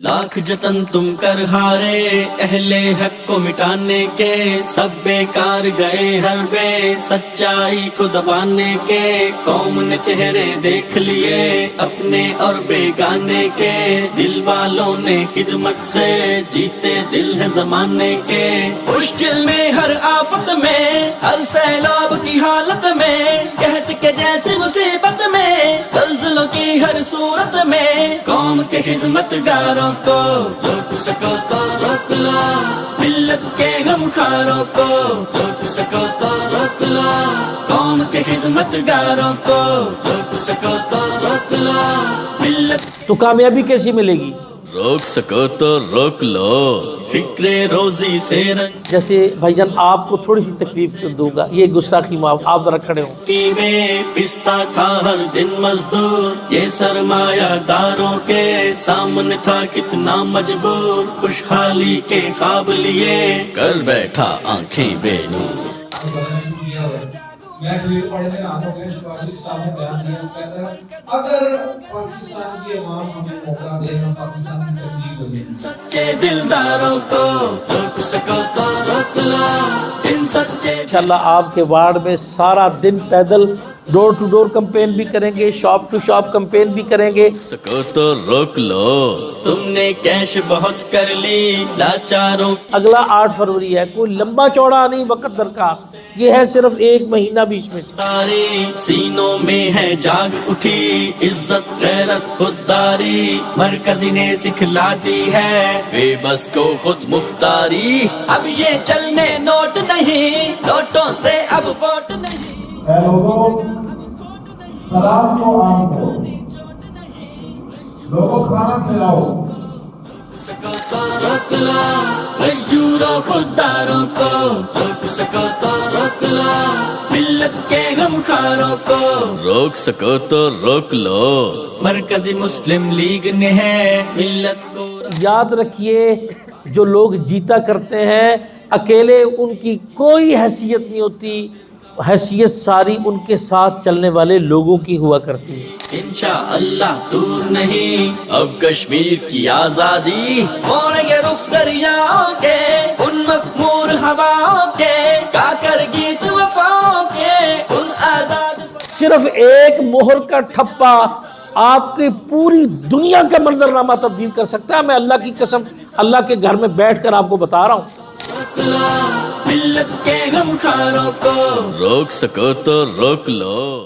لاکھ جتن تم کر ہارے اہل حق کو مٹانے کے، سب بیکار گئے حربے سچائی کو دبانے کے، قوم نے چہرے دیکھ لیے اپنے اور بیگانے کے، دل والوں نے خدمت سے جیتے دل ہے زمانے کے، مشکل میں ہر آفت میں ہر سیلاب کی حالت میں، قحط کے جیسی مصیبت میں، زلزلوں کی ہر صورت میں، قوم کے خدمت گاروں کو روک سکو تو روک لو، ملت کے غم خاروں کو روک سکو تو روک لو، قوم کے خدمت گاروں کو روک سکو تو روک لو، ملت تو کامیابی کیسی ملے گی؟ روک سکو تو روک لو، فکر روزی سے رنج جیسے بھائی جان آپ کو تھوڑی سی تکلیف دوں گا، یہ گستاخی معاف، آپ ذرا کھڑے ہوں۔ میں پستا تھا ہر دن مزدور، یہ سرمایہ داروں کے سامنے تھا کتنا مجبور، خوشحالی کے خواب لیے کر بیٹھا آنکھیں بے نور۔ میں بھی پڑھنے آتا ہوں شواشق صاحب نے بیان دیا، کہتا ہے اگر پاکستان کی عوام ہمیں موقع دے ہم پاکستان کی تبدیل ہو جائیں۔ سچے دلداروں کو روک سکو تو روک لو، ان سچے انشاءاللہ آپ کے وارڈ میں سارا دن پیدل ڈور ٹو ڈور کمپین بھی کریں گے، شاپ ٹو شاپ کمپین بھی کریں گے۔ سکو تو روک لو، تم نے کیش بہت کر لی لاچاروں اگلا 8 فروری ہے، کوئی لمبا چوڑا نہیں وقت درکار، یہ ہے صرف 1 مہینہ بیچ میں سے۔ تاری سینوں میں ہے جاگ اٹھی عزت غیرت خودداری، مرکزی نے سکھلا دی ہے بے بس کو خود مختاری، اب یہ چلنے نوٹ نہیں نوٹوں سے اب ووٹ نہیں۔ اے لوگوں سلام کو عام کرو، لوگوں کھانا کھلاؤ، سکو تو روک لو، غیوروں خودداروں کو روک سکو تو روک لو، ملت کے غم خاروں کو روک سکو تو روک لو، مرکزی مسلم لیگ نے ہے ملت کو۔ یاد رکھیے جو لوگ جیتا کرتے ہیں اکیلے ان کی کوئی حیثیت نہیں ہوتی، حیثیت ساری ان کے ساتھ چلنے والے لوگوں کی ہوا کرتی ہے۔ انشاءاللہ دور نہیں اب کشمیر کی آزادی، اور یہ رخ دریاؤں کے ان مخمور ہواؤں کے، گا کر گیت وفاؤں کے ان آزاد۔ صرف ایک مہر کا ٹھپا آپ کی پوری دنیا کا منظرنامہ تبدیل کر سکتا ہے، میں اللہ کی قسم اللہ کے گھر میں بیٹھ کر آپ کو بتا رہا ہوں۔ روک لو، ملت کے غم خاروں کو روک سکو تو روک لو۔